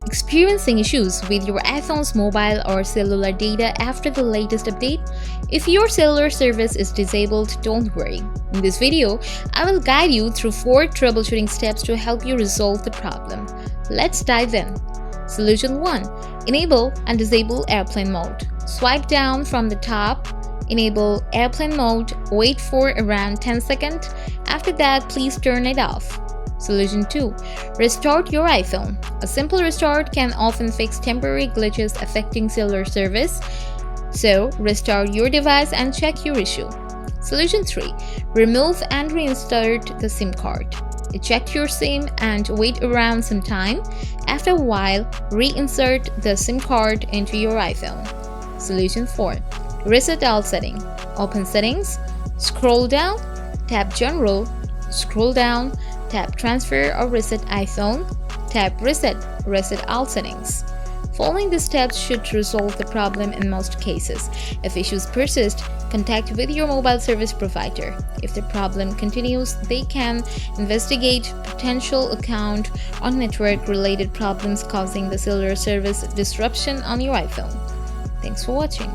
Experiencing issues with your iPhone's mobile or cellular data after the latest update? If your cellular service is disabled, don't worry. In this video, I will guide you through 4 troubleshooting steps to help you resolve the problem. Let's dive in. Solution 1. Enable and disable airplane mode. Swipe down from the top. Enable airplane mode. Wait for around 10 seconds. After that, please turn it off. Solution 2. Restart your iPhone. A simple restart can often fix temporary glitches affecting cellular service. So, restart your device and check your issue. Solution 3. Remove and reinsert the SIM card. Eject your SIM and wait around some time. After a while, reinsert the SIM card into your iPhone. Solution 4. Reset all settings. Open Settings, scroll down, tap General, scroll down, tap Transfer or Reset iPhone, tap Reset all settings. Following the steps should resolve the problem in most cases. If issues persist, contact with your mobile service provider. If the problem continues, they can investigate potential account or network-related problems causing the cellular service disruption on your iPhone. Thanks for watching.